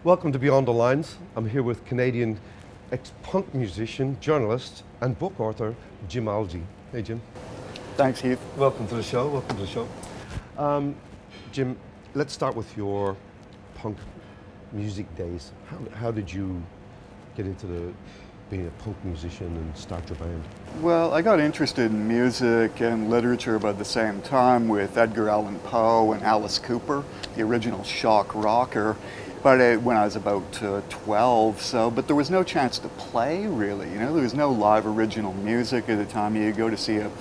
Welcome to Beyond the Lines. I'm here with Canadian ex-punk musician, journalist, and book author, Jim Algie. Hey, Jim. Thanks, Heath. Welcome to the show. Welcome to the show. Jim, let's start with your punk music days. How did you get into being a punk musician and start your band? Well, I got interested in music and literature about the same time with Edgar Allan Poe and Alice Cooper, the original shock rocker. But when I was about 12, but there was no chance to play, really. You know, there was no live original music at the time. You go to see a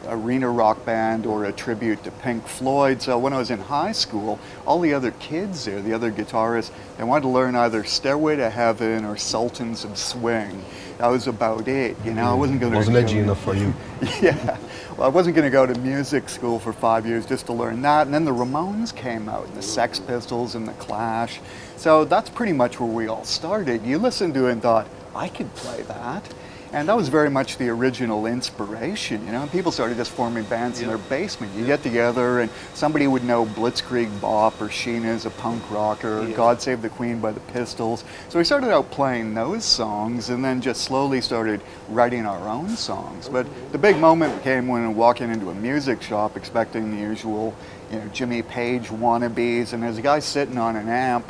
arena rock band or a tribute to Pink Floyd. So when I was in high school, all the other kids there, the other guitarists, they wanted to learn either Stairway to Heaven or Sultans of Swing. That was about it, you know. I wasn't going to. Wasn't edgy enough for you. Yeah. Well, I wasn't going to go to music school for 5 years just to learn that. And then the Ramones came out, and the Sex Pistols and the Clash. So that's pretty much where we all started. You listened to it and thought, I could play that. And that was very much the original inspiration, you know. People started just forming bands in their basement. You get together and somebody would know Blitzkrieg Bop or Sheena's a punk rocker, or God Save the Queen by the Pistols. So we started out playing those songs and then just slowly started writing our own songs. But the big moment came when walking into a music shop expecting the usual, you know, Jimmy Page wannabes, and there's a guy sitting on an amp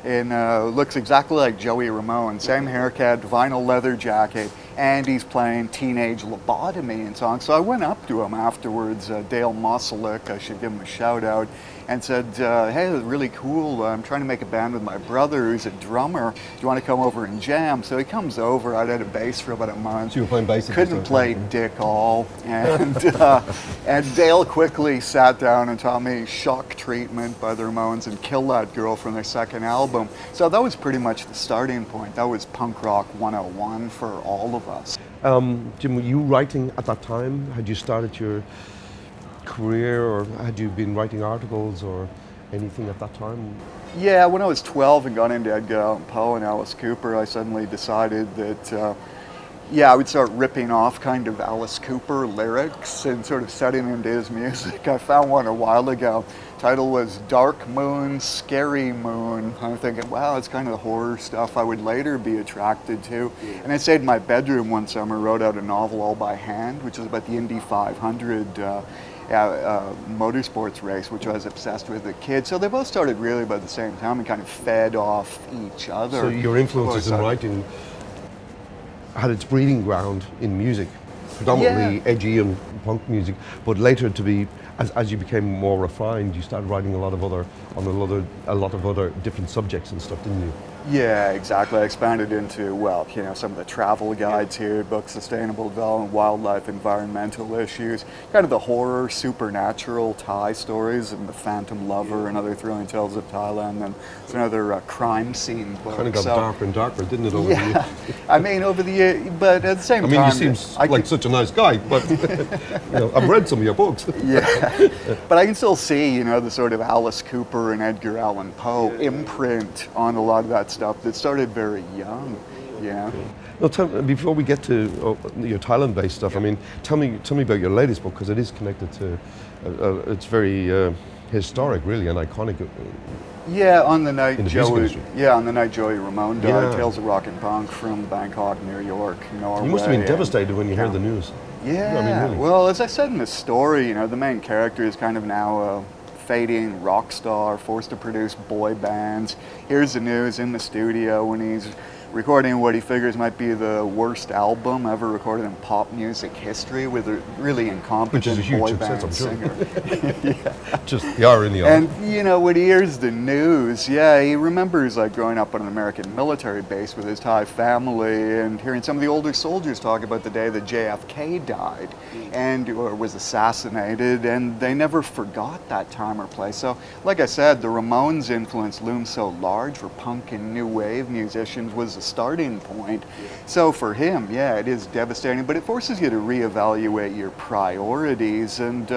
and looks exactly like Joey Ramone, same haircut, vinyl leather jacket, and he's playing Teenage Lobotomy and songs. So I went up to him afterwards, Dale Moselick, I should give him a shout out, and said, hey, it was really cool. I'm trying to make a band with my brother who's a drummer. Do you want to come over and jam? So he comes over. I'd had a bass for about a month. So you were playing bass? Couldn't play dick all. And, and Dale quickly sat down and taught me Shock Treatment by the Ramones and Kill That Girl from their second album. So that was pretty much the starting point. That was punk rock 101 for all of us. Jim, were you writing at that time? Had you started your career, or had you been writing articles or anything at that time? Yeah, when I was 12 and got into Edgar Allan Poe and Alice Cooper, I suddenly decided that I would start ripping off kind of Alice Cooper lyrics and sort of setting into his music. I found one a while ago. Title was Dark Moon, Scary Moon. I'm thinking, wow, it's kind of the horror stuff I would later be attracted to. And I stayed in my bedroom one summer, wrote out a novel all by hand, which is about the Indy 500 motorsports race, which I was obsessed with as a kid. So they both started really about the same time and kind of fed off each other. So your influences in writing had its breeding ground in music, predominantly edgy and punk music, but later to be, as you became more refined, you started writing a lot of other different subjects and stuff, didn't you? Yeah, exactly. I expanded into, well, you know, some of the travel guides here, books, sustainable development, wildlife, environmental issues, kind of the horror, supernatural Thai stories, and the Phantom Lover and other thrilling tales of Thailand, and it's another crime scene book. Kind of got darker and darker, didn't it, over the years? I mean, over the years, but at the same time... I mean, you seem like such a nice guy, but you know, I've read some of your books. Yeah, but I can still see, you know, the sort of Alice Cooper and Edgar Allan Poe imprint on a lot of that stuff that started very young, yeah. Well, before we get to your Thailand-based stuff, I mean, tell me about your latest book, because it is connected to, it's very historic, really, and iconic. Yeah, on the night Joey Ramone died, Tales of Rock and Punk from Bangkok, New York, Norway. You must have been devastated when you heard the news. Yeah, I mean, really. Well, as I said in the story, you know, the main character is kind of now fading rock star, forced to produce boy bands. Here's the news in the studio when he's recording what he figures might be the worst album ever recorded in pop music history, with a really incompetent boy band singer. Yeah. Just the irony of it. And you know, when he hears the news, he remembers like growing up on an American military base with his Thai family and hearing some of the older soldiers talk about the day that JFK died or was assassinated, and they never forgot that time or place. So, like I said, the Ramones' influence loomed so large for punk and new wave musicians was a starting point. So for him, yeah, it is devastating, but it forces you to reevaluate your priorities. And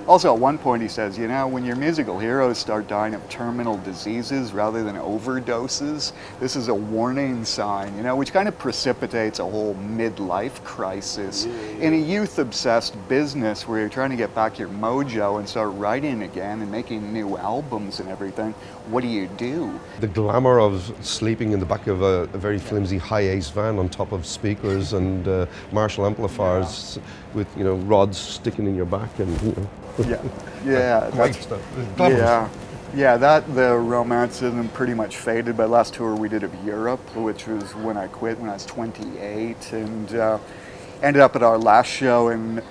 also at one point he says, you know, when your musical heroes start dying of terminal diseases rather than overdoses, this is a warning sign, you know, which kind of precipitates a whole midlife crisis in a youth-obsessed business where you're trying to get back your mojo and start writing again and making new albums and everything. What do you do? The glamour of sleeping in the back of a very flimsy high-ace van on top of speakers and Marshall amplifiers with, you know, rods sticking in your back and, you know. Yeah, Great stuff. Glamorous. Yeah, that the romanticism pretty much faded. By the last tour we did of Europe, which was when I quit when I was 28, and ended up at our last show in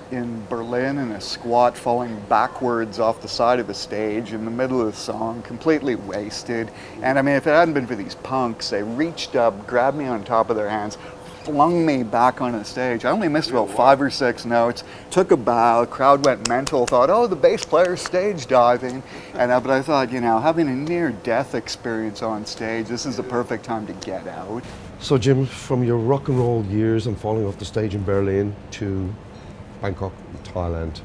Berlin in a squat, falling backwards off the side of the stage in the middle of the song, completely wasted. And I mean, if it hadn't been for these punks, they reached up, grabbed me on top of their hands, flung me back on the stage. I only missed about 5 or 6 notes, took a bow, crowd went mental, thought, oh, the bass player's stage diving. And but I thought, you know, having a near-death experience on stage, this is the perfect time to get out. So Jim, from your rock and roll years and falling off the stage in Berlin to Bangkok, Thailand.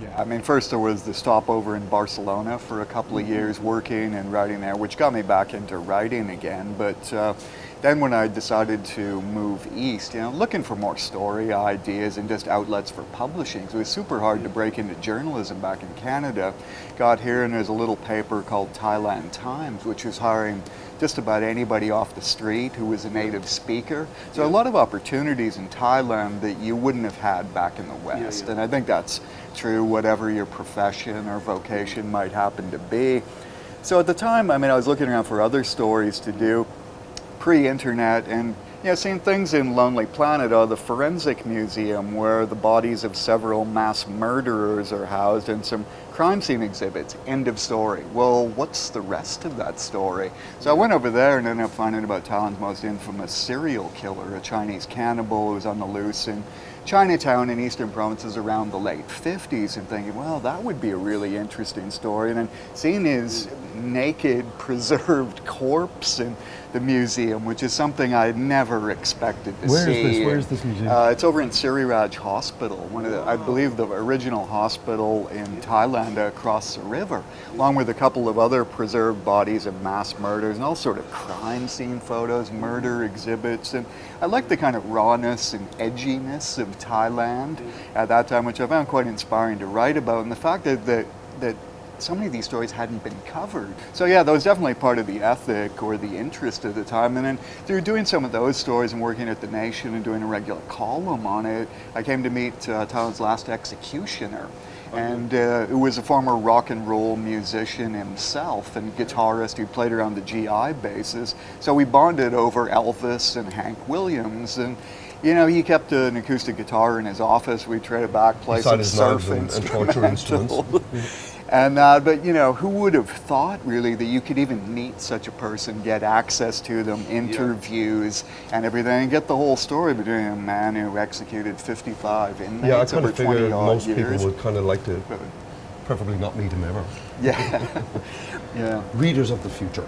Yeah, I mean, first there was the stopover in Barcelona for a couple of years working and writing there, which got me back into writing again. But then when I decided to move east, you know, looking for more story ideas and just outlets for publishing. So it was super hard to break into journalism back in Canada. Got here and there's a little paper called Thailand Times, which was hiring just about anybody off the street who was a native speaker. So a lot of opportunities in Thailand that you wouldn't have had back in the West. And I think that's true, whatever your profession or vocation might happen to be. So at the time, I mean, I was looking around for other stories to do pre-internet, and you know, seeing things in Lonely Planet, the forensic museum where the bodies of several mass murderers are housed and some crime scene exhibits. End of story. Well, what's the rest of that story? So I went over there and ended up finding about Thailand's most infamous serial killer, a Chinese cannibal who was on the loose in Chinatown in eastern provinces around the late 50s, and thinking, well, that would be a really interesting story. And then seeing his naked, preserved corpse in the museum, which is something I had never expected to see. Where is this museum? It's over in Siriraj Hospital, one of the, I believe, the original hospital in Thailand across the river, along with a couple of other preserved bodies of mass murders and all sort of crime scene photos, murder exhibits. And I like the kind of rawness and edginess of Thailand at that time, which I found quite inspiring to write about, and the fact that so many of these stories hadn't been covered. So yeah, that was definitely part of the ethic or the interest at the time. And then through doing some of those stories and working at The Nation and doing a regular column on it, I came to meet Thailand's last executioner. And it was a former rock and roll musician himself and guitarist who played around the GI bases. So we bonded over Elvis and Hank Williams. And you know, he kept an acoustic guitar in his office. We'd trade it back, play some surf and torture instruments. And but you know, who would have thought really that you could even meet such a person, get access to them, interviews and everything, and get the whole story between a man who executed 55 inmates over 20 odd most years. People would kind of like to preferably not meet him ever. Yeah. Yeah. Readers of the future,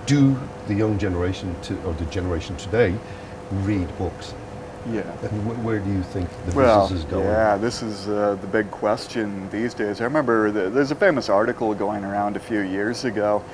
do the young generation or the generation today read books? Yeah. And where do you think the business is going? Yeah, this is the big question these days. I remember there's a famous article going around a few years ago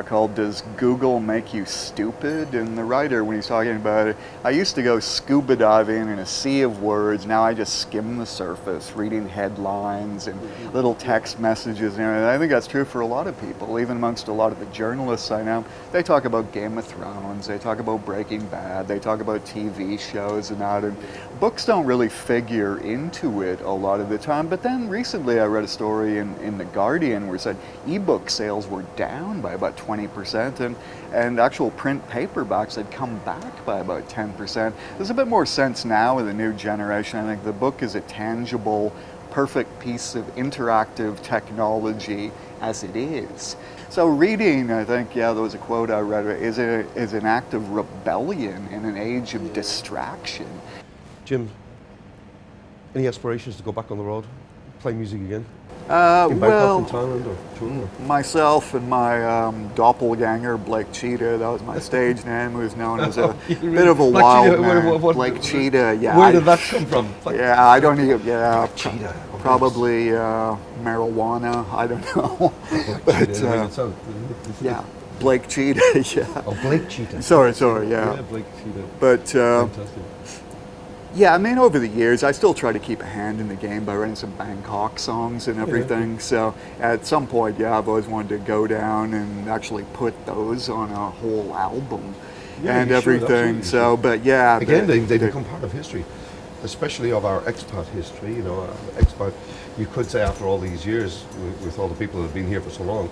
called "Does Google Make You Stupid?" And the writer, when he's talking about it, I used to go scuba diving in a sea of words. Now I just skim the surface, reading headlines and little text messages and everything. I think that's true for a lot of people, even amongst a lot of the journalists I know. They talk about Game of Thrones, they talk about Breaking Bad, they talk about TV shows and that, and books don't really figure into it a lot of the time. But then recently I read a story in The Guardian where it said ebook sales were down by about 20%, and actual print paperbacks had come back by about 10%. There's a bit more sense now with the new generation. I think the book is a tangible, perfect piece of interactive technology as it is. So reading, I think, yeah, there was a quote I read, is an act of rebellion in an age of distraction. Jim, any aspirations to go back on the road? play music again? In Bangkok, Well, in Thailand, or touring? myself and my doppelganger, Blake Cheetah, that was my stage name, who's known as a bit of a Blake wild Cheetah, man. what- Blake Cheetah, yeah. Where did that come from? Like, Yeah, I don't even, yeah. Cheetah. Okay. Probably marijuana, I don't know. But, Cheetah, I mean, it sounds- yeah, Blake Cheetah, yeah. Oh, Blake Cheetah. Sorry, yeah. Yeah, Blake Cheetah. But, Fantastic. yeah, I mean, over the years, I still try to keep a hand in the game by writing some Bangkok songs and everything. So at some point, yeah, I've always wanted to go down and actually put those on a whole album Yeah, and you should, everything. absolutely So, but yeah. Again, the- they the- become part of history, especially of our expat history. You know, expat. You could say after all these years, with all the people that have been here for so long,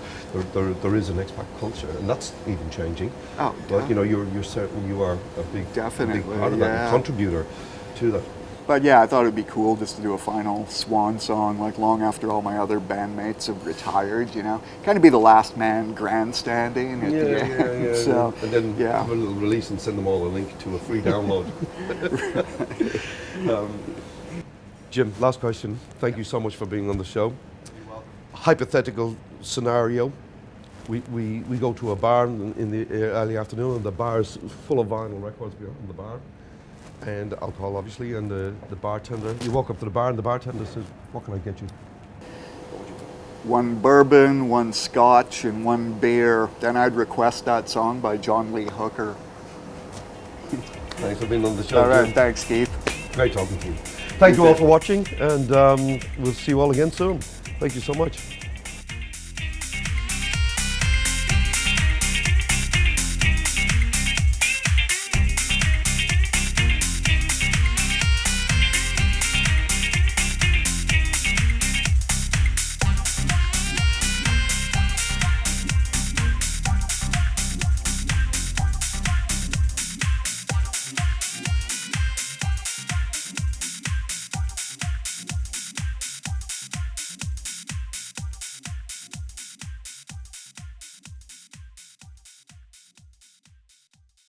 there is an expat culture, and that's even changing. Oh, But you know, you're certainly you are a big Definitely, part of that, yeah. a contributor to that. But yeah, I thought it'd be cool just to do a final swan song, like long after all my other bandmates have retired, you know, kind of be the last man grandstanding at the end. So, and then yeah. have a little release and send them all a link to a free download. Jim, last question. Thank you so much for being on the show. You're welcome. Hypothetical scenario. We go to a bar in the early afternoon, and the bar is full of vinyl records behind the bar, and alcohol obviously, and the bartender, you walk up to the bar and the bartender says, "What can I get you?" One bourbon, one scotch, and one beer. Then I'd request that song by John Lee Hooker. Thanks for being on the show, All right, Jim. thanks, Keith. Great talking to you. Thank you all for watching, and we'll see you all again soon. Thank you so much.